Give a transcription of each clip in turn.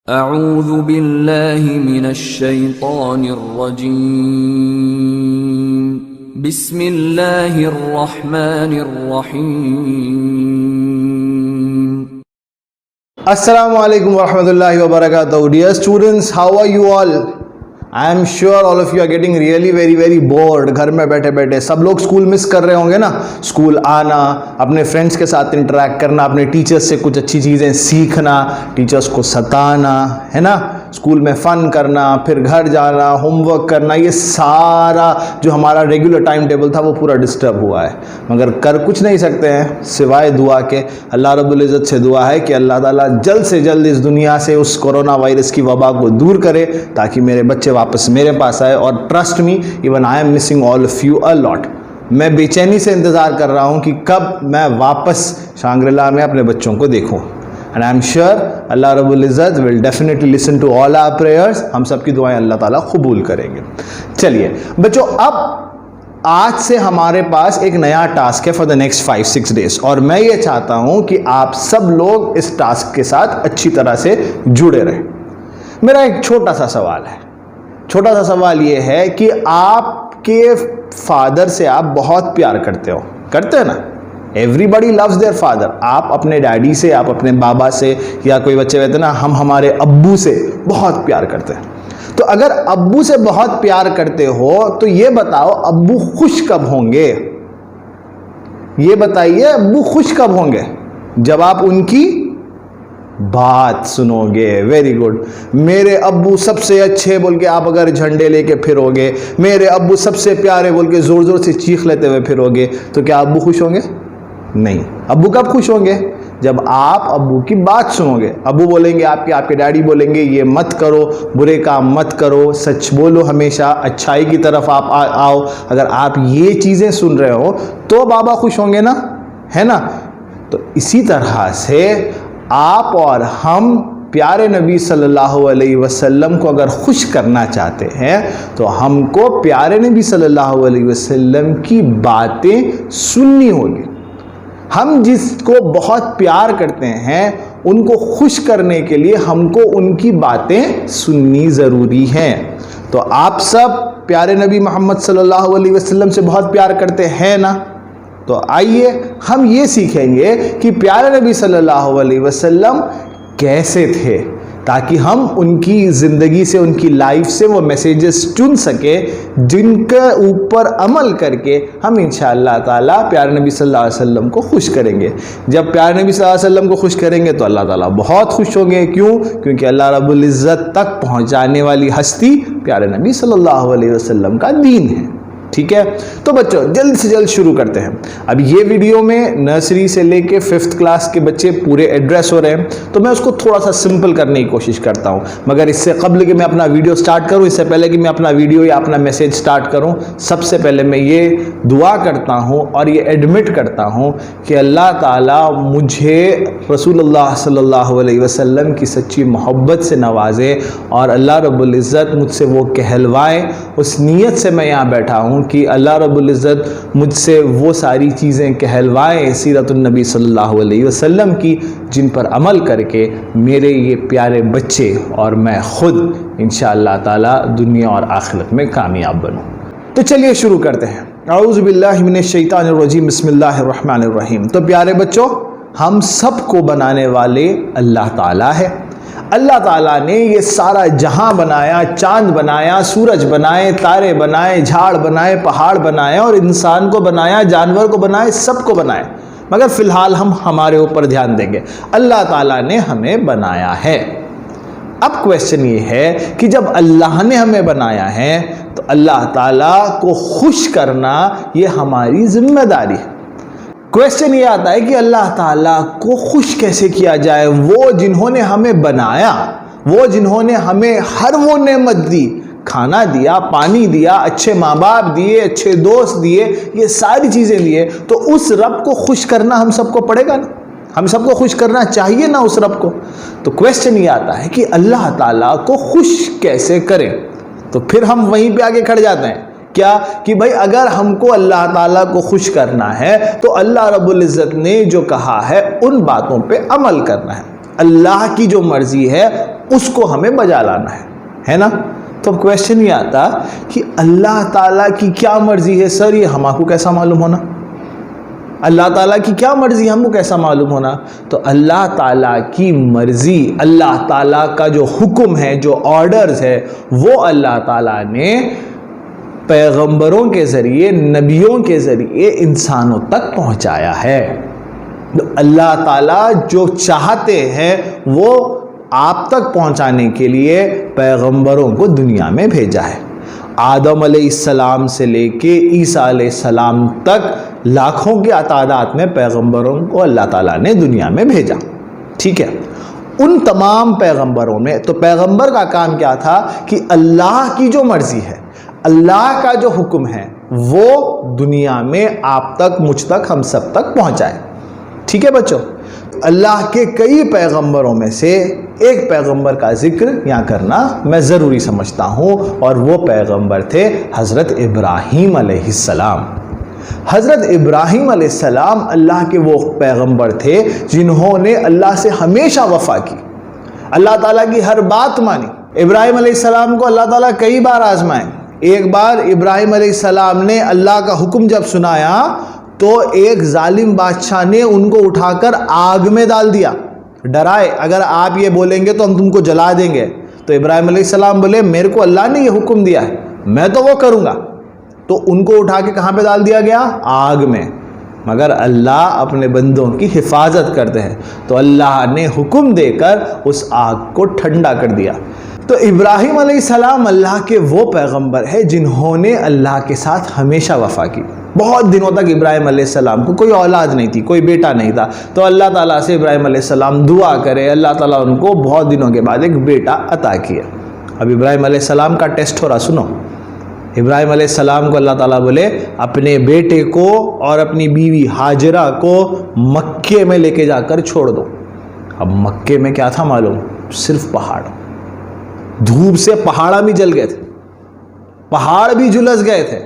اعوذ باللہ من الشیطان الرجیم بسم اللہ الرحمن الرحیم. Assalamu alaikum warahmatullahi wabarakatuh. Dear students, how are you all? I am sure all of you are getting really very bored. گھر میں بیٹھے بیٹھے سب لوگ اسکول مس کر رہے ہوں گے نا. اسکول آنا, اپنے فرینڈس کے ساتھ انٹریکٹ کرنا, اپنے ٹیچرز سے کچھ اچھی چیزیں سیکھنا, ٹیچرز کو ستانا ہے نا, اسکول میں فن کرنا, پھر گھر جانا, ہوم ورک کرنا, یہ سارا جو ہمارا ریگولر ٹائم ٹیبل تھا وہ پورا ڈسٹرب ہوا ہے. مگر کر کچھ نہیں سکتے ہیں سوائے دعا کے. اللہ رب العزت سے دعا ہے کہ اللہ تعالیٰ جلد سے جلد اس دنیا سے اس کورونا وائرس کی وبا کو دور کرے تاکہ میرے بچے واپس میرے پاس آئے. اور trust me, even I am missing all of you a lot. میں بے چینی سے انتظار کر رہا ہوں کہ کب میں واپس شانگریلا میں اپنے بچوں کو دیکھوں. And I'm sure اللہ رب العزت will definitely listen to all our prayers. ہم سب کی دعائیں اللہ تعالیٰ قبول کریں گے. چلیے بچوں, اب آج سے ہمارے پاس ایک نیا ٹاسک ہے for the next 5-6 days, اور میں یہ چاہتا ہوں کہ آپ سب لوگ اس ٹاسک کے ساتھ اچھی طرح سے جڑے رہیں. میرا ایک چھوٹا سا سوال ہے. چھوٹا سا سوال یہ ہے کہ آپ کے فادر سے آپ بہت پیار کرتے ہو, کرتے ہیں نا. Everybody loves their father. آپ اپنے ڈیڈی سے, آپ اپنے بابا سے, یا کوئی بچے کہتے ہیں نا ہم ہمارے ابو سے بہت پیار کرتے ہیں. تو اگر ابو سے بہت پیار کرتے ہو تو یہ بتاؤ ابو خوش کب ہوں گے؟ یہ بتائیے ابو خوش کب ہوں گے؟ جب آپ ان کی بات سنو گے. Very good. میرے ابو سب سے اچھے بول کے آپ اگر جھنڈے لے کے پھرو گے, میرے ابو سب سے پیارے بول کے زور زور سے چیخ لیتے ہوئے پھرو گے, تو کیا ابو خوش ہوں گے؟ نہیں. ابو کب خوش ہوں گے؟ جب آپ ابو کی بات سنو گے. ابو بولیں گے, آپ کے ڈیڈی بولیں گے یہ مت کرو, برے کام مت کرو, سچ بولو, ہمیشہ اچھائی کی طرف آپ آؤ. اگر آپ یہ چیزیں سن رہے ہو تو بابا خوش ہوں گے نا, ہے نا. تو اسی طرح سے آپ اور ہم پیارے نبی صلی اللہ علیہ وسلم کو اگر خوش کرنا چاہتے ہیں تو ہم کو پیارے نبی صلی اللہ علیہ وسلم کی باتیں سننی ہوگی. ہم جس کو بہت پیار کرتے ہیں ان کو خوش کرنے کے لیے ہم کو ان کی باتیں سننی ضروری ہیں. تو آپ سب پیارے نبی محمد صلی اللہ علیہ وسلم سے بہت پیار کرتے ہیں نا. تو آئیے ہم یہ سیکھیں گے کہ پیارے نبی صلی اللہ علیہ وسلم کیسے تھے, تاکہ ہم ان کی زندگی سے, ان کی لائف سے وہ میسیجز چن سکیں جن کے اوپر عمل کر کے ہم انشاءاللہ تعالیٰ پیارے نبی صلی اللہ علیہ وسلم کو خوش کریں گے. جب پیارے نبی صلی اللہ علیہ وسلم کو خوش کریں گے تو اللہ تعالیٰ بہت خوش ہوں گے. کیوں؟ کیونکہ اللہ رب العزت تک پہنچانے والی ہستی پیارے نبی صلی اللہ علیہ وسلم کا دین ہے. ٹھیک ہے, تو بچوں جلد سے جلد شروع کرتے ہیں. اب یہ ویڈیو میں نرسری سے لے کے 5th کلاس کے بچے پورے ایڈریس ہو رہے ہیں, تو میں اس کو تھوڑا سا سمپل کرنے کی کوشش کرتا ہوں. مگر اس سے قبل کہ میں اپنا ویڈیو سٹارٹ کروں, اس سے پہلے کہ میں اپنا ویڈیو یا اپنا میسیج سٹارٹ کروں, سب سے پہلے میں یہ دعا کرتا ہوں اور یہ ایڈمٹ کرتا ہوں کہ اللہ تعالیٰ مجھے رسول اللہ صلی اللہ علیہ وسلم کی سچی محبت سے نوازے, اور اللہ رب العزت مجھ سے وہ کہلوائے. اس نیت سے میں یہاں بیٹھا ہوں کہ اللہ رب العزت مجھ سے وہ ساری چیزیں کہلوائیں سیرت النبی صلی اللہ علیہ وسلم کی جن پر عمل کر کے میرے یہ پیارے بچے اور میں خود انشاءاللہ تعالی دنیا اور آخرت میں کامیاب بنوں. تو چلیے شروع کرتے ہیں. اعوذ باللہ من الشیطان الرجیم, بسم اللہ الرحمن الرحیم. تو پیارے بچوں, ہم سب کو بنانے والے اللہ تعالیٰ ہے. اللہ تعالیٰ نے یہ سارا جہاں بنایا, چاند بنایا, سورج بنائے, تارے بنائے, جھاڑ بنائے, پہاڑ بنائے, اور انسان کو بنایا, جانور کو بنائے, سب کو بنائے. مگر فی الحال ہم ہمارے اوپر دھیان دیں گے. اللہ تعالیٰ نے ہمیں بنایا ہے. اب کویسچن یہ ہے کہ جب اللہ نے ہمیں بنایا ہے تو اللہ تعالیٰ کو خوش کرنا یہ ہماری ذمہ داری ہے. کویسچن یہ آتا ہے کہ اللہ تعالیٰ کو خوش کیسے کیا جائے؟ وہ جنہوں نے ہمیں بنایا, وہ جنہوں نے ہمیں ہر وہ نعمت دی, کھانا دیا, پانی دیا, اچھے ماں باپ دیے, اچھے دوست دیے, یہ ساری چیزیں دیے, تو اس رب کو خوش کرنا ہم سب کو پڑے گا نا. ہم سب کو خوش کرنا چاہیے نا اس رب کو. تو کویسچن یہ آتا ہے کہ اللہ تعالیٰ کو خوش کیسے کریں؟ تو پھر ہم وہیں پہ آگے کھڑ جاتے ہیں. کیا کہ بھائی اگر ہم کو اللہ تعالیٰ کو خوش کرنا ہے تو اللہ رب العزت نے جو کہا ہے ان باتوں پہ عمل کرنا ہے. اللہ کی جو مرضی ہے اس کو ہمیں بجا لانا ہے نا. تو اب کویشچن یہ آتا کہ اللہ تعالیٰ کی کیا مرضی ہے سر، یہ ہم کو کیسا معلوم ہونا؟ اللہ تعالیٰ کی کیا مرضی ہم کو کیسا معلوم ہونا؟ تو اللہ تعالیٰ کی مرضی، اللہ تعالیٰ کا جو حکم ہے، جو آرڈرز ہے، وہ اللہ تعالیٰ نے پیغمبروں کے ذریعے، نبیوں کے ذریعے انسانوں تک پہنچایا ہے. اللہ تعالیٰ جو چاہتے ہیں وہ آپ تک پہنچانے کے لیے پیغمبروں کو دنیا میں بھیجا ہے. آدم علیہ السلام سے لے کے عیسیٰ علیہ السلام تک لاکھوں کی تعداد میں پیغمبروں کو اللہ تعالیٰ نے دنیا میں بھیجا. ٹھیک ہے، ان تمام پیغمبروں میں تو پیغمبر کا کام کیا تھا کہ اللہ کی جو مرضی ہے، اللہ کا جو حکم ہے، وہ دنیا میں آپ تک، مجھ تک، ہم سب تک پہنچائے. ٹھیک ہے بچوں، اللہ کے کئی پیغمبروں میں سے ایک پیغمبر کا ذکر یہاں کرنا میں ضروری سمجھتا ہوں، اور وہ پیغمبر تھے حضرت ابراہیم علیہ السلام. حضرت ابراہیم علیہ السلام اللہ کے وہ پیغمبر تھے جنہوں نے اللہ سے ہمیشہ وفا کی، اللہ تعالیٰ کی ہر بات مانی. ابراہیم علیہ السلام کو اللہ تعالیٰ کئی بار آزمائے. ایک بار ابراہیم علیہ السلام نے اللہ کا حکم جب سنایا تو ایک ظالم بادشاہ نے ان کو اٹھا کر آگ میں ڈال دیا، ڈرائے اگر آپ یہ بولیں گے تو ہم تم کو جلا دیں گے. تو ابراہیم علیہ السلام بولے میرے کو اللہ نے یہ حکم دیا ہے، میں تو وہ کروں گا. تو ان کو اٹھا کے کہاں پہ ڈال دیا گیا؟ آگ میں. مگر اللہ اپنے بندوں کی حفاظت کرتے ہیں، تو اللہ نے حکم دے کر اس آگ کو ٹھنڈا کر دیا. تو ابراہیم علیہ السلام اللہ کے وہ پیغمبر ہے جنہوں نے اللہ کے ساتھ ہمیشہ وفا کی. بہت دنوں تک ابراہیم علیہ السلام کو کوئی اولاد نہیں تھی، کوئی بیٹا نہیں تھا. تو اللہ تعالیٰ سے ابراہیم علیہ السلام دعا کرے، اللہ تعالیٰ ان کو بہت دنوں کے بعد ایک بیٹا عطا کیا. اب ابراہیم علیہ السلام کا ٹیسٹ ہو رہا، سنو. ابراہیم علیہ السلام کو اللہ تعالیٰ بولے اپنے بیٹے کو اور اپنی بیوی ہاجرہ کو مکے میں لے کے جا کر چھوڑ دو. اب مکے میں کیا تھا معلوم؟ صرف پہاڑ. دھوپ سے پہاڑا بھی جل گئے تھے، پہاڑ بھی جھلس گئے تھے.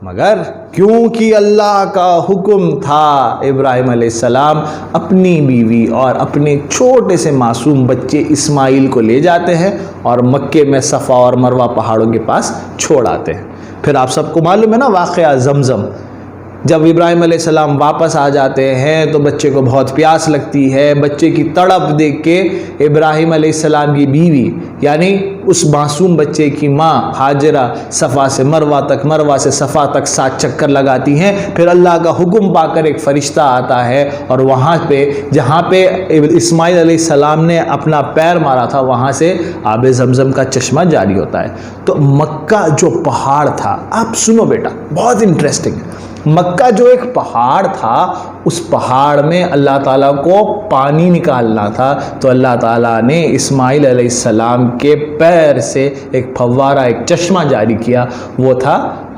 مگر کیونکہ اللہ کا حکم تھا، ابراہیم علیہ السلام اپنی بیوی اور اپنے چھوٹے سے معصوم بچے اسماعیل کو لے جاتے ہیں اور مکے میں صفا اور مروہ پہاڑوں کے پاس چھوڑ آتے ہیں. پھر آپ سب کو معلوم ہے نا واقعہ زمزم. جب ابراہیم علیہ السلام واپس آ جاتے ہیں تو بچے کو بہت پیاس لگتی ہے. بچے کی تڑپ دیکھ کے ابراہیم علیہ السلام کی بیوی یعنی اس معصوم بچے کی ماں ہاجرہ صفا سے مروہ تک، مروہ سے صفا تک 7 چکر لگاتی ہیں. پھر اللہ کا حکم پا کر ایک فرشتہ آتا ہے اور وہاں پہ جہاں پہ اسماعیل علیہ السلام نے اپنا پیر مارا تھا وہاں سے آب زمزم کا چشمہ جاری ہوتا ہے. تو مکہ جو پہاڑ تھا، آپ سنو بیٹا بہت انٹرسٹنگ ہے. مکہ جو ایک پہاڑ تھا، اس پہاڑ میں اللہ تعالیٰ کو پانی نکالنا تھا. تو اللہ تعالیٰ نے اسماعیل علیہ السلام کے پیر سے ایک پھوارہ، ایک چشمہ جاری کیا. وہ تھا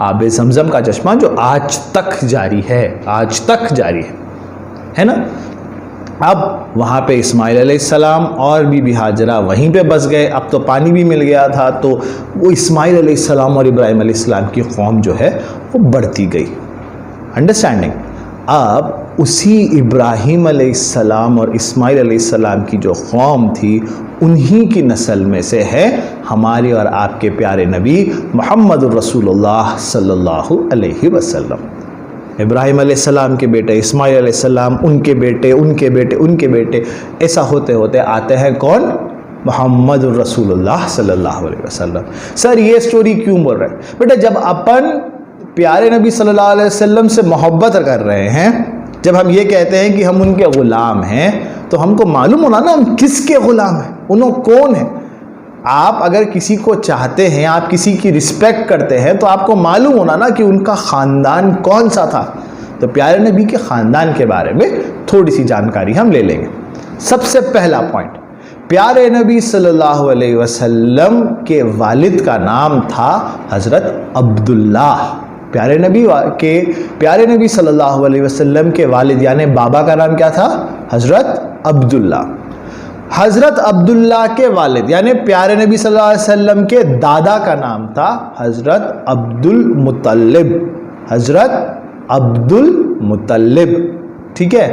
آب زمزم کا چشمہ جو آج تک جاری ہے، آج تک جاری ہے نا. اب وہاں پہ اسماعیل علیہ السلام اور بی بی ہاجرہ وہیں پہ بس گئے. اب تو پانی بھی مل گیا تھا. تو وہ اسماعیل علیہ السلام اور ابراہیم علیہ السلام کی قوم جو ہے وہ بڑھتی گئی. انڈرسٹینڈنگ. اب اسی ابراہیم علیہ السلام اور اسماعیل علیہ السلام کی جو قوم تھی، انہی کی نسل میں سے ہے ہمارے اور آپ کے پیارے نبی محمد الرسول اللہ صلی اللہ علیہ وسلم. ابراہیم علیہ السلام کے بیٹے اسماعیل علیہ السلام، ان کے بیٹے، ان کے بیٹے، ان کے بیٹے، ایسا ہوتے ہوتے آتے ہیں کون؟ محمد الرسول اللہ صلی اللہ علیہ وسلم. سر یہ سٹوری کیوں بول رہے ہیں؟ بیٹا جب اپن پیارے نبی صلی اللہ علیہ وسلم سے محبت کر رہے ہیں، جب ہم یہ کہتے ہیں کہ ہم ان کے غلام ہیں، تو ہم کو معلوم ہونا نا ہم کس کے غلام ہیں، انہوں کون ہیں. آپ اگر کسی کو چاہتے ہیں، آپ کسی کی رسپیکٹ کرتے ہیں، تو آپ کو معلوم ہونا نا کہ ان کا خاندان کون سا تھا. تو پیارے نبی کے خاندان کے بارے میں تھوڑی سی جانکاری ہم لے لیں گے. سب سے پہلا پوائنٹ، پیارے نبی صلی اللہ علیہ وسلم کے والد کا نام تھا حضرت عبداللہ. پیارے نبی صلی اللہ علیہ وسلم کے والد یعنی بابا کا نام کیا تھا؟ حضرت عبداللہ. حضرت عبداللہ کے والد یعنی پیارے نبی صلی اللہ علیہ وسلم کے دادا کا نام تھا حضرت عبد المطلب. حضرت عبد المطلب. ٹھیک ہے.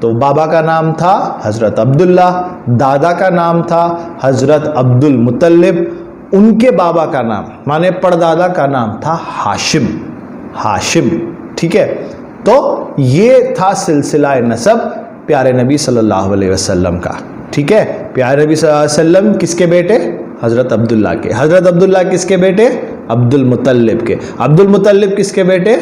تو بابا کا نام تھا حضرت عبداللہ، دادا کا نام تھا حضرت عبد المطلب، ان کے بابا کا نام مانے پردادا کا نام تھا ہاشم، ہاشم، ٹھیک ہے. تو یہ تھا سلسلہ نسب پیارے نبی صلی اللہ علیہ وسلم کا. ٹھیک ہے، پیارے نبی صلی اللہ علیہ وسلم کس کے بیٹے؟ حضرت عبداللہ کے. حضرت عبداللہ کس کے بیٹے؟ عبد المطلب کے. عبد المطلب کس کے بیٹے؟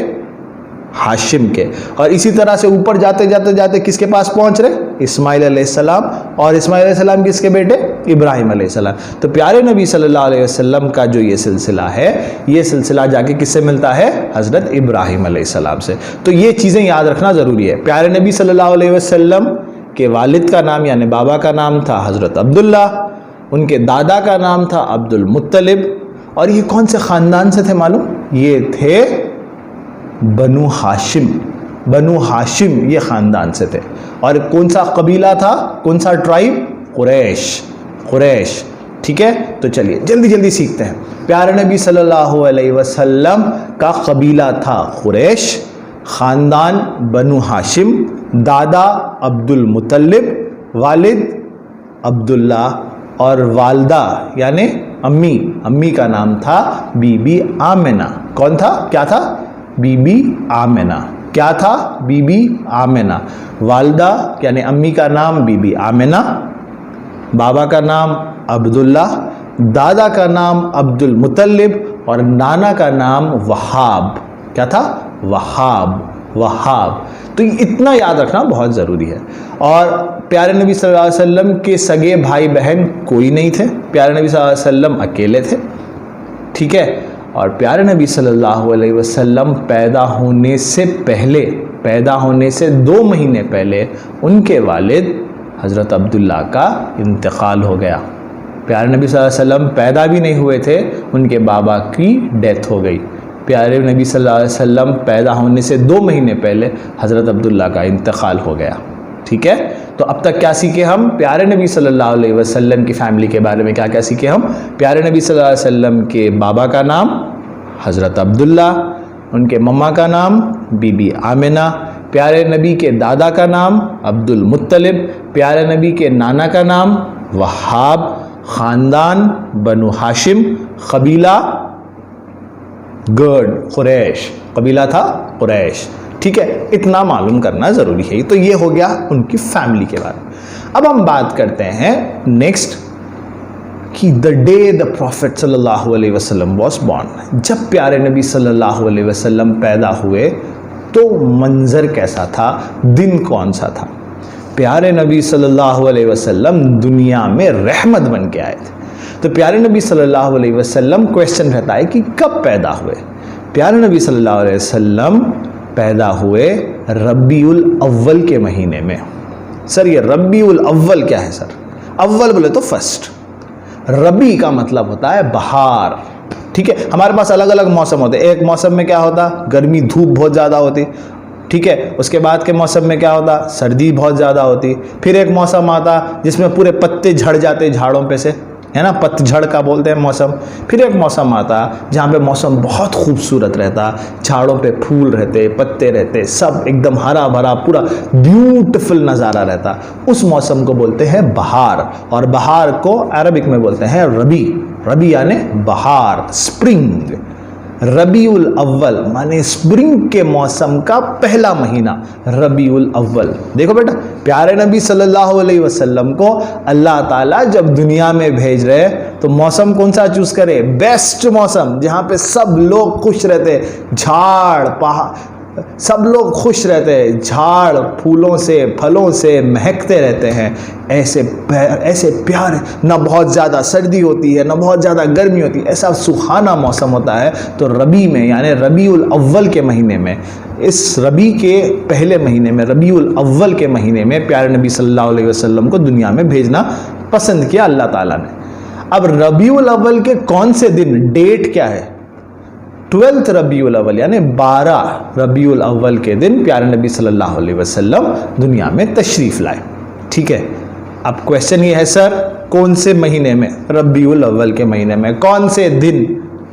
ہاشم کے. اور اسی طرح سے اوپر جاتے جاتے جاتے کس کے پاس پہنچ رہے؟ اسماعیل علیہ السلام. اور اسماعیل علیہ السلام کس کے بیٹے؟ ابراہیم علیہ السلام. تو پیارے نبی صلی اللہ علیہ وسلم کا جو یہ سلسلہ ہے، یہ سلسلہ جا کے کس سے ملتا ہے؟ حضرت ابراہیم علیہ السلام سے. تو یہ چیزیں یاد رکھنا ضروری ہے. پیارے نبی صلی اللہ علیہ وسلم کے والد کا نام یعنی بابا کا نام تھا حضرت عبداللہ، ان کے دادا کا نام تھا عبد المطلب. اور یہ کون سے خاندان سے تھے معلوم؟ یہ تھے بنو ہاشم. بنو ہاشم یہ خاندان سے تھے. اور کون سا قبیلہ تھا؟ کون سا ٹرائب؟ قریش. قریش. ٹھیک ہے، تو چلیے جلدی جلدی سیکھتے ہیں. پیارے نبی صلی اللہ علیہ وسلم کا قبیلہ تھا قریش، خاندان بنو ہاشم، دادا عبد المطلب، والد عبداللہ، اور والدہ یعنی امی کا نام تھا بی بی آمنہ. کون تھا؟ کیا تھا؟ بی بی آمنہ. کیا تھا؟ بی بی آمنہ. والدہ یعنی امی کا نام بی بی آمنہ، بابا کا نام عبداللہ، دادا کا نام عبد المطلب، اور نانا کا نام وہاب. کیا تھا؟ وہاب. وہاب. تو اتنا یاد رکھنا بہت ضروری ہے. اور پیارے نبی صلی اللہ علیہ وسلم کے سگے بھائی بہن کوئی نہیں تھے. پیارے نبی صلی اللہ علیہ وسلم اکیلے تھے. ٹھیک ہے. اور پیارے نبی صلی اللہ علیہ وسلم پیدا ہونے سے پہلے، پیدا ہونے سے 2 مہینے پہلے ان کے والد حضرت عبداللہ کا انتقال ہو گیا. پیارے نبی صلی اللہ علیہ وسلم پیدا بھی نہیں ہوئے تھے، ان کے بابا کی ڈیتھ ہو گئی. پیارے نبی صلی اللہ علیہ وسلم پیدا ہونے سے 2 مہینے پہلے حضرت عبداللہ کا انتقال ہو گیا. ٹھیک ہے. تو اب تک کیا سیکھے ہم؟ پیارے نبی صلی اللہ علیہ وسلم کی فیملی کے بارے میں کیا کیا سیکھے ہم؟ پیارے نبی صلی اللہ علیہ وسلم کے بابا کا نام حضرت عبداللہ، ان کے مما کا نام بی بی آمنہ، پیارے نبی کے دادا کا نام عبد المطلب، پیارے نبی کے نانا کا نام وہاب، خاندان بنو ہاشم، قبیلہ گرڈ قریش، قبیلہ تھا قریش. ٹھیک ہے، اتنا معلوم کرنا ضروری ہے. تو یہ ہو گیا ان کی فیملی کے بارے میں. اب ہم بات کرتے ہیں نیکسٹ کہ the day the Prophet صلی اللہ علیہ وسلم was born. جب پیارے نبی صلی اللہ علیہ وسلم پیدا ہوئے تو منظر کیسا تھا، دن کون سا تھا؟ پیارے نبی صلی اللہ علیہ وسلم دنیا میں رحمت بن کے آئے تھے. تو پیارے نبی صلی اللہ علیہ وسلم کویسچن رہتا ہے کہ کب پیدا ہوئے؟ پیارے نبی صلی اللہ علیہ وسلم پیدا ہوئے ربیع الاول کے مہینے میں. سر یہ ربیع الاول کیا ہے سر؟ اول بولے تو فرسٹ. ربیع کا مطلب ہوتا ہے بہار. ٹھیک ہے، ہمارے پاس الگ الگ موسم ہوتے ہیں. ایک موسم میں کیا ہوتا؟ گرمی، دھوپ بہت زیادہ ہوتی. ٹھیک ہے، اس کے بعد کے موسم میں کیا ہوتا؟ سردی بہت زیادہ ہوتی. پھر ایک موسم آتا جس میں پورے پتے جھڑ جاتے جھاڑوں پہ سے، ہے نا، پت جھڑ کا بولتے ہیں موسم. پھر ایک موسم آتا جہاں پہ موسم بہت خوبصورت رہتا، جھاڑوں پہ پھول رہتے، پتے رہتے، سب ایک دم ہرا بھرا پورا بیوٹیفل نظارہ رہتا. اس موسم کو بولتے ہیں بہار. اور بہار کو عربک میں بولتے ہیں ربیع. ربیع یعنی بہار، اسپرنگ. ربیع الاول مانے اسپرنگ کے موسم کا پہلا مہینہ ربیع الاول. دیکھو بیٹا، پیارے نبی صلی اللہ علیہ وسلم کو اللہ تعالیٰ جب دنیا میں بھیج رہے تو موسم کون سا چوز کرے؟ بیسٹ موسم جہاں پہ سب لوگ خوش رہتے، جھاڑ پہاڑ، سب لوگ خوش رہتے ہیں، جھاڑ پھولوں سے پھلوں سے مہکتے رہتے ہیں. ایسے پیارے، نہ بہت زیادہ سردی ہوتی ہے نہ بہت زیادہ گرمی ہوتی ہے، ایسا سہانا موسم ہوتا ہے. تو ربیع میں یعنی ربیع الاول کے مہینے میں، اس ربیع کے پہلے مہینے میں، ربیع الاول کے مہینے میں پیارے نبی صلی اللہ علیہ وسلم کو دنیا میں بھیجنا پسند کیا اللہ تعالیٰ نے. اب ربیع الاول کے کون سے دن، ڈیٹ کیا ہے؟ 12 ربیع الاول یعنی 12 ربیع الاول کے دن پیارے نبی صلی اللہ علیہ وسلم دنیا میں تشریف لائے. ٹھیک ہے، اب کویسچن یہ ہے سر کون سے مہینے میں؟ ربیع الاول کے مہینے میں. کون سے دن؟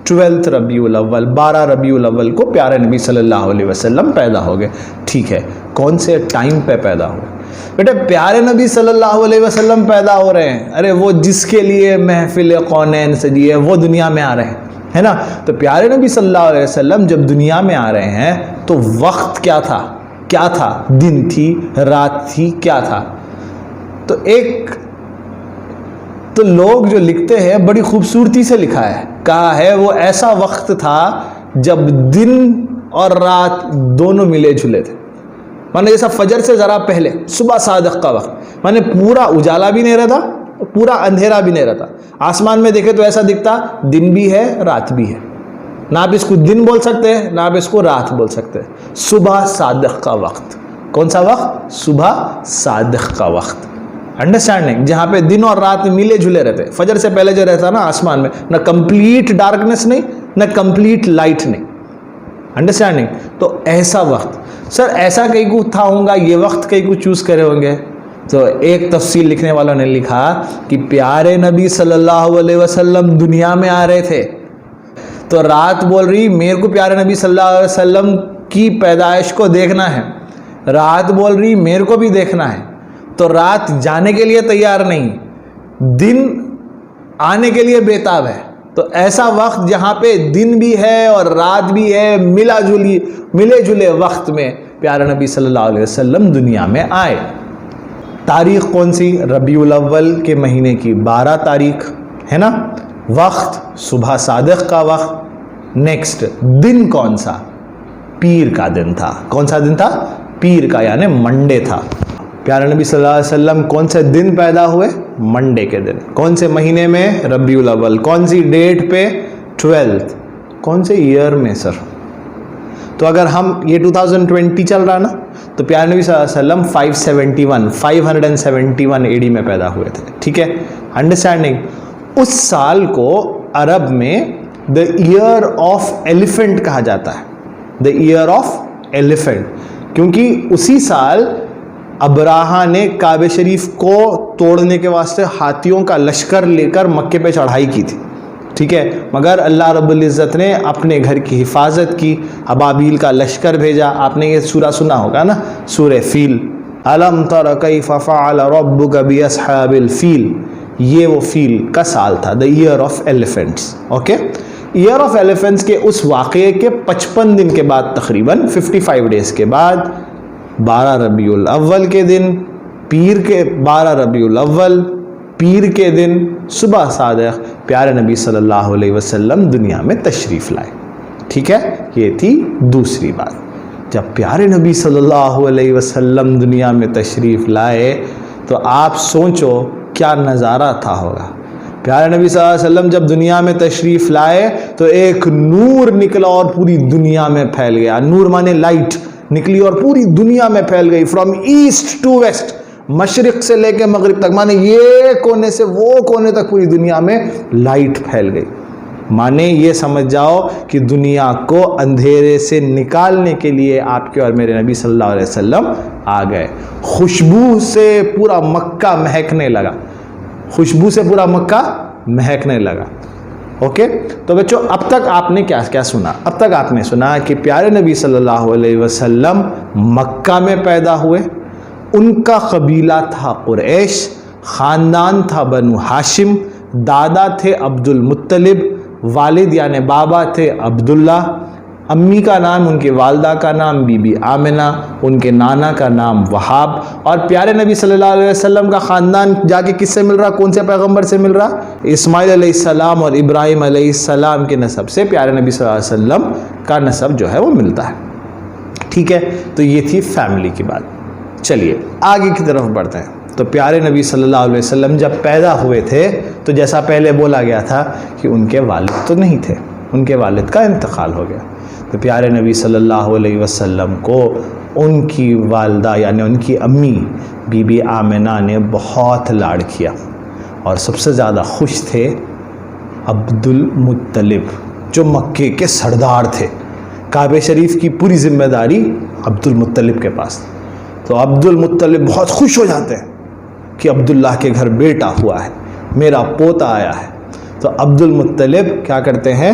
12 ربیع الاول، 12 ربیع الاول کو پیارے نبی صلی اللہ علیہ وسلم پیدا ہو گئے. ٹھیک ہے، کون سے ٹائم پہ پیدا ہوئے؟ بیٹے پیارے نبی صلی اللہ علیہ وسلم پیدا ہو رہے ہیں، ارے وہ جس کے لیے محفل قونین سجی ہے وہ دنیا میں آ رہے ہیں، ہے نا. تو پیارے نبی صلی اللہ علیہ وسلم جب دنیا میں آ رہے ہیں تو وقت کیا تھا؟ کیا تھا؟ دن تھی، رات تھی، کیا تھا؟ تو تو لوگ جو لکھتے ہیں بڑی خوبصورتی سے لکھا ہے، کہا ہے وہ ایسا وقت تھا جب دن اور رات دونوں ملے جھلے تھے. مانے جیسا فجر سے ذرا پہلے صبح صادق کا وقت، مانے پورا اجالا بھی نہیں رہتا، پورا اندھیرا بھی نہیں رہتا. آسمان میں دیکھے تو ایسا دکھتا دن بھی ہے رات بھی ہے، نہ آپ اس کو دن بول سکتے ہیں نہ آپ اس کو رات بول سکتے ہیں. صبح صادق کا وقت، کون سا وقت؟ صبح صادق کا وقت. انڈرسٹینڈنگ، جہاں پہ دن اور رات ملے جھلے رہتے. فجر سے پہلے جو رہتا نا آسمان میں، نہ کمپلیٹ ڈارکنیس نہیں نہ کمپلیٹ لائٹ نہیں. انڈرسٹینڈنگ، تو ایسا وقت. سر ایسا کئی کو تھا ہوں گا، یہ وقت کئی کو چوز کرے ہوں گے. تو ایک تفصیل لکھنے والوں نے لکھا کہ پیارے نبی صلی اللہ علیہ وسلم دنیا میں آ رہے تھے تو رات بول رہی میرے کو پیارے نبی صلی اللہ علیہ وسلم کی پیدائش کو دیکھنا ہے، رات بول رہی میرے کو بھی دیکھنا ہے. تو رات جانے کے لیے تیار نہیں، دن آنے کے لیے بےتاب ہے. تو ایسا وقت جہاں پہ دن بھی ہے اور رات بھی ہے، ملے جلے وقت میں پیارے نبی صلی اللہ علیہ وسلم دنیا میں آئے. تاریخ کون سی؟ ربیع الاول کے مہینے کی 12 تاریخ ہے نا. وقت صبح صادق کا وقت. نیکسٹ دن کون سا؟ پیر کا دن تھا. کون سا دن تھا؟ پیر کا، یعنی منڈے تھا. پیارے نبی صلی اللہ علیہ وسلم کون سے دن پیدا ہوئے؟ منڈے کے دن. کون سے مہینے میں؟ ربیع الاول. کون سی ڈیٹ پہ؟ 12. کون سے ایئر میں سر؟ تو اگر ہم یہ 2020 چل رہا نا تو پیارے نبی صلی اللہ علیہ وسلم 571 AD میں پیدا ہوئے تھے. ٹھیک ہے، انڈرسٹینڈنگ. اس سال کو عرب میں دا ایئر آف ایلیفنٹ کہا جاتا ہے. دا ایئر آف ایلیفنٹ، کیونکہ اسی سال ابراہا نے کعبہ شریف کو توڑنے کے واسطے ہاتھیوں کا لشکر لے کر مکے پہ چڑھائی کی تھی. ٹھیک ہے، مگر اللہ رب العزت نے اپنے گھر کی حفاظت کی، ابابیل کا لشکر بھیجا. آپ نے یہ سورہ سنا ہوگا نا، سورہ فیل. الم تر کیف فعل ربک باصحاب الفیل، یہ وہ فیل کا سال تھا، the year of elephants. Okay, year of elephants کے اس واقعے کے 55 دن کے بعد، تقریباً 55 ڈیز کے بعد، 12 ربیع الاول کے دن، پیر کے 12 ربیع الاول پیر کے دن صبح صادق پیارے نبی صلی اللہ علیہ وسلم دنیا میں تشریف لائے. ٹھیک ہے، یہ تھی دوسری بات. جب پیارے نبی صلی اللہ علیہ وسلم دنیا میں تشریف لائے تو آپ سوچو کیا نظارہ تھا ہوگا. پیارے نبی صلی اللہ علیہ وسلم جب دنیا میں تشریف لائے تو ایک نور نکلا اور پوری دنیا میں پھیل گیا. نور مانے لائٹ نکلی اور پوری دنیا میں پھیل گئی، فرام ایسٹ ٹو ویسٹ، مشرق سے لے کے مغرب تک، مانے یہ کونے سے وہ کونے تک پوری دنیا میں لائٹ پھیل گئی. مانے یہ سمجھ جاؤ کہ دنیا کو اندھیرے سے نکالنے کے لیے آپ کے اور میرے نبی صلی اللہ علیہ وسلم آ گئے. خوشبو سے پورا مکہ مہکنے لگا، خوشبو سے پورا مکہ مہکنے لگا. اوکے، تو بچوں اب تک آپ نے کیا سنا؟ اب تک آپ نے سنا کہ پیارے نبی صلی اللہ علیہ وسلم مکہ میں پیدا ہوئے. ان کا قبیلہ تھا قریش، خاندان تھا بنو ہاشم، دادا تھے عبد المطلب، والد یعنی بابا تھے عبداللہ، امی کا نام، ان کے والدہ کا نام بی بی آمنہ، ان کے نانا کا نام وہاب. اور پیارے نبی صلی اللہ علیہ وسلم کا خاندان جا کے کس سے مل رہا؟ کون سے پیغمبر سے مل رہا؟ اسماعیل علیہ السلام اور ابراہیم علیہ السلام کے نسب سے پیارے نبی صلی اللہ علیہ وسلم کا نسب جو ہے وہ ملتا ہے. ٹھیک ہے، تو یہ تھی فیملی کی بات. چلیے آگے کی طرف بڑھتے ہیں. تو پیارے نبی صلی اللہ علیہ وسلم جب پیدا ہوئے تھے تو جیسا پہلے بولا گیا تھا کہ ان کے والد تو نہیں تھے، ان کے والد کا انتقال ہو گیا. تو پیارے نبی صلی اللہ علیہ وسلم کو ان کی والدہ یعنی ان کی امی بی بی آمنہ نے بہت لاڈ کیا، اور سب سے زیادہ خوش تھے عبد المطلب جو مکے کے سردار تھے. کعبہ شریف کی پوری ذمہ داری عبد المطلب کے پاس. تو عبد المطلب بہت خوش ہو جاتے ہیں کہ عبداللہ کے گھر بیٹا ہوا ہے، میرا پوتا آیا ہے. تو عبد المطلب کیا کرتے ہیں؟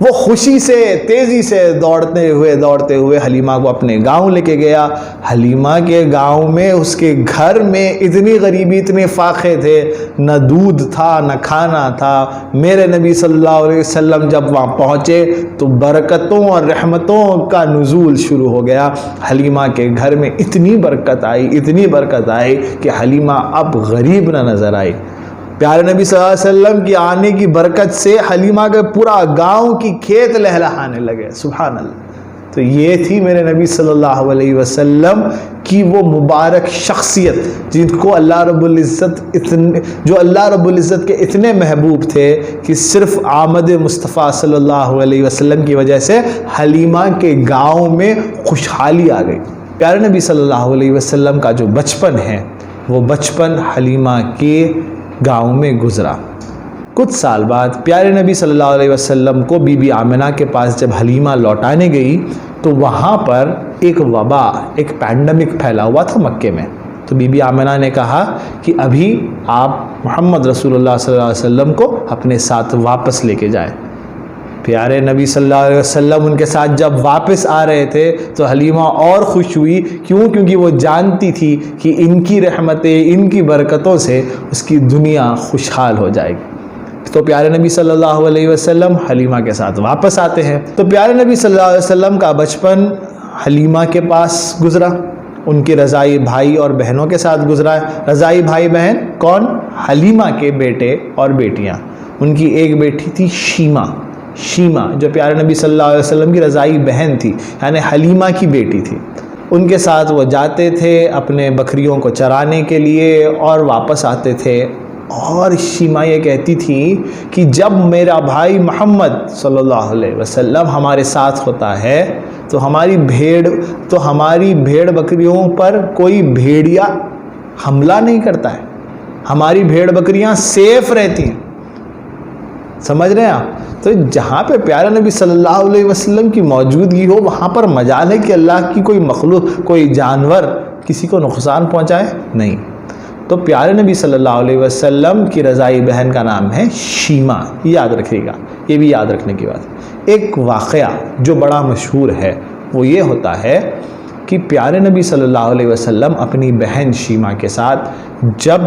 وہ خوشی سے تیزی سے دوڑتے ہوئے حلیمہ کو اپنے گاؤں لے کے گیا۔ حلیمہ کے گاؤں میں اس کے گھر میں اتنی غریبی، اتنے فاقے تھے، نہ دودھ تھا نہ کھانا تھا۔ میرے نبی صلی اللہ علیہ وسلم جب وہاں پہنچے تو برکتوں اور رحمتوں کا نزول شروع ہو گیا۔ حلیمہ کے گھر میں اتنی برکت آئی کہ حلیمہ اب غریب نہ نظر آئی۔ پیارے نبی صلی اللہ علیہ وسلم کی آنے کی برکت سے حلیمہ کے پورا گاؤں کی کھیت لہلہانے لگے، سبحان اللہ۔ تو یہ تھی میرے نبی صلی اللہ علیہ وسلم کی وہ مبارک شخصیت جن کو اللہ رب العزت کے اتنے محبوب تھے کہ صرف آمد مصطفیٰ صلی اللہ علیہ وسلم کی وجہ سے حلیمہ کے گاؤں میں خوشحالی آ گئی۔ پیارے نبی صلی اللہ علیہ وسلم کا جو بچپن ہے وہ بچپن حلیمہ کے گاؤں میں گزرا۔ کچھ سال بعد پیارے نبی صلی اللہ علیہ وسلم کو بی بی آمنہ کے پاس جب حلیمہ لوٹانے گئی تو وہاں پر ایک وبا، ایک پینڈمک پھیلا ہوا تھا مکے میں۔ تو بی بی آمنہ نے کہا کہ ابھی آپ محمد رسول اللہ صلی اللہ علیہ وسلم کو اپنے ساتھ واپس لے کے جائیں۔ پیارے نبی صلی اللہ علیہ وسلم ان کے ساتھ جب واپس آ رہے تھے تو حلیمہ اور خوش ہوئی، کیونکہ وہ جانتی تھی کہ ان کی رحمتیں، ان کی برکتوں سے اس کی دنیا خوشحال ہو جائے گی۔ تو پیارے نبی صلی اللہ علیہ وسلم حلیمہ کے ساتھ واپس آتے ہیں۔ تو پیارے نبی صلی اللہ علیہ وسلم کا بچپن حلیمہ کے پاس گزرا، ان کے رضائی بھائی اور بہنوں کے ساتھ گزرا ہے۔ رضائی بھائی بہن کون؟ حلیمہ کے بیٹے اور بیٹیاں۔ ان کی ایک بیٹی تھی شیمہ جو پیارے نبی صلی اللہ علیہ وسلم کی رضائی بہن تھی، یعنی حلیمہ کی بیٹی تھی۔ ان کے ساتھ وہ جاتے تھے اپنے بکریوں کو چرانے کے لیے اور واپس آتے تھے۔ اور شیمہ یہ کہتی تھی کہ جب میرا بھائی محمد صلی اللہ علیہ وسلم ہمارے ساتھ ہوتا ہے تو ہماری بھیڑ بکریوں پر کوئی بھیڑیا حملہ نہیں کرتا ہے، ہماری بھیڑ بکریاں سیف رہتی ہیں۔ سمجھ رہے ہیں آپ؟ تو جہاں پہ پیارے نبی صلی اللہ علیہ وسلم کی موجودگی ہو وہاں پر مجال ہے کہ اللہ کی کوئی مخلوق، کوئی جانور کسی کو نقصان پہنچائے نہیں۔ تو پیارے نبی صلی اللہ علیہ وسلم کی رضائی بہن کا نام ہے شیمہ، یاد رکھیے گا، یہ بھی یاد رکھنے کی بات ہے۔ ایک واقعہ جو بڑا مشہور ہے وہ یہ ہوتا ہے کہ پیارے نبی صلی اللہ علیہ وسلم اپنی بہن شیمہ کے ساتھ جب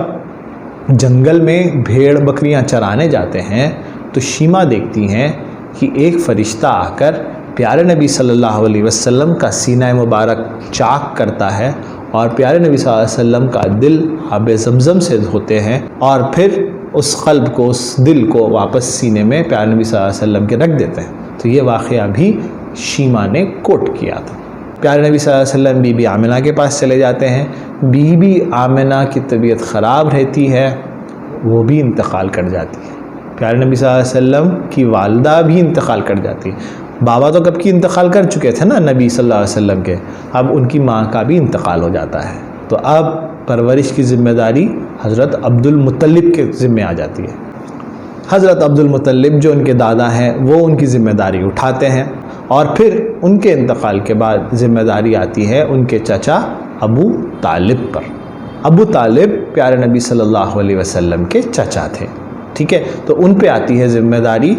جنگل میں بھیڑ بکریاں چرانے جاتے ہیں تو شیمہ دیکھتی ہیں کہ ایک فرشتہ آ کر پیارے نبی صلی اللہ علیہ وسلم کا سینہ مبارک چاک کرتا ہے اور پیارے نبی صلی اللہ علیہ وسلم کا دل آب زمزم سے دھوتے ہیں اور پھر اس قلب کو، اس دل کو واپس سینے میں پیارے نبی صلی اللہ علیہ وسلم کے رکھ دیتے ہیں۔ تو یہ واقعہ بھی شیمہ نے کوٹ کیا تھا۔ پیارے نبی صلی اللہ علیہ وسلم بی بی آمنہ کے پاس چلے جاتے ہیں۔ بی بی آمنہ کی طبیعت خراب رہتی ہے، وہ بھی انتقال کر جاتی ہے۔ پیارے نبی صلی اللہ علیہ وسلم کی والدہ بھی انتقال کر جاتی ہے۔ بابا تو کب کی انتقال کر چکے تھے نا نبی صلی اللہ علیہ وسلم کے، اب ان کی ماں کا بھی انتقال ہو جاتا ہے۔ تو اب پرورش کی ذمہ داری حضرت عبد المطلب کے ذمہ آ جاتی ہے۔ حضرت عبد المطلب جو ان کے دادا ہیں وہ ان کی ذمہ داری اٹھاتے ہیں اور پھر ان کے انتقال کے بعد ذمہ داری آتی ہے ان کے چچا ابو طالب پر۔ ابو طالب پیارے نبی صلی اللہ علیہ وسلم کے چچا تھے، ٹھیک ہے؟ تو ان پہ آتی ہے ذمہ داری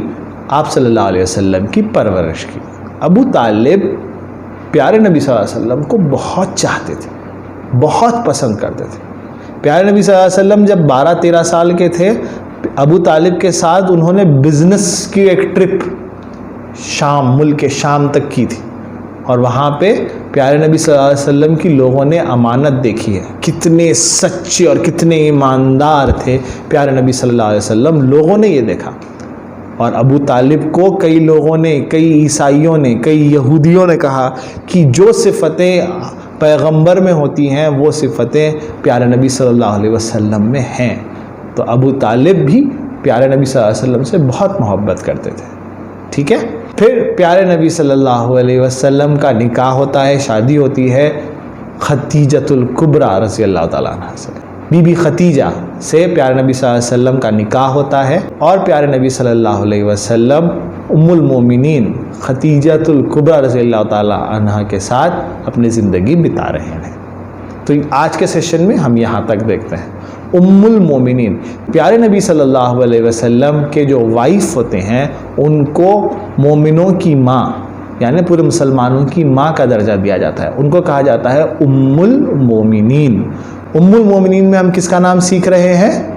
آپ صلی اللہ علیہ وسلم کی پرورش کی۔ ابو طالب پیارے نبی صلی اللہ علیہ وسلم کو بہت چاہتے تھے، بہت پسند کرتے تھے۔ پیارے نبی صلی اللہ علیہ وسلم جب 12-13 سال کے تھے، ابو طالب کے ساتھ انہوں نے بزنس کی ایک ٹرپ شام، ملک شام تک کی تھی اور وہاں پہ پیارے نبی صلی اللہ علیہ وسلم کی لوگوں نے امانت دیکھی ہے، کتنے سچے اور کتنے ایماندار تھے پیارے نبی صلی اللہ علیہ وسلم، لوگوں نے یہ دیکھا۔ اور ابو طالب کو کئی لوگوں نے، کئی عیسائیوں نے، کئی یہودیوں نے کہا کہ جو صفتیں پیغمبر میں ہوتی ہیں وہ صفتیں پیارے نبی صلی اللہ علیہ وسلم میں ہیں۔ تو ابو طالب بھی پیارے نبی صلی اللہ علیہ وسلم سے بہت محبت کرتے تھے، ٹھیک ہے؟ پھر پیارے نبی صلی اللہ علیہ وسلم کا نکاح ہوتا ہے، شادی ہوتی ہے ختیجۃ الکبریٰ رضی اللہ تعالیٰ عنہ سے۔ بی بی ختیجہ سے پیارے نبی صلی اللہ علیہ وسلم کا نکاح ہوتا ہے اور پیارے نبی صلی اللہ علیہ وسلم ام المومنین ختیجۃ الکبریٰ رضی اللہ تعالیٰ عنہ کے ساتھ اپنی زندگی بتا رہے ہیں۔ تو آج کے سیشن میں ہم یہاں تک دیکھتے ہیں۔ ام المومنین، پیارے نبی صلی اللہ علیہ وسلم کے جو وائف ہوتے ہیں ان کو مومنوں کی ماں یعنی پورے مسلمانوں کی ماں کا درجہ دیا جاتا ہے، ان کو کہا جاتا ہے ام المومنین۔ ام المومنین میں ہم کس کا نام سیکھ رہے ہیں؟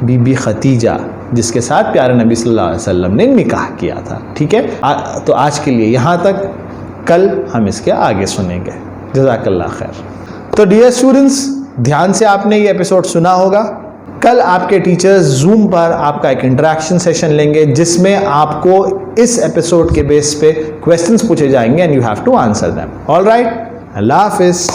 بی بی خدیجہ، جس کے ساتھ پیارے نبی صلی اللہ علیہ وسلم نے نکاح کیا تھا، ٹھیک ہے؟ تو آج کے لیے یہاں تک، کل ہم اس کے آگے سنیں گے۔ جزاک اللہ خیر۔ تو ڈیئر اسٹوڈنٹس، دھیان سے آپ نے یہ ایپیسوڈ سنا ہوگا۔ کل آپ کے ٹیچرز زوم پر آپ کا ایک انٹریکشن سیشن لیں گے جس میں آپ کو اس ایپیسوڈ کے بیس پہ کویسچنز پوچھے جائیں گے and you have to answer them. All right, اللہ حافظ۔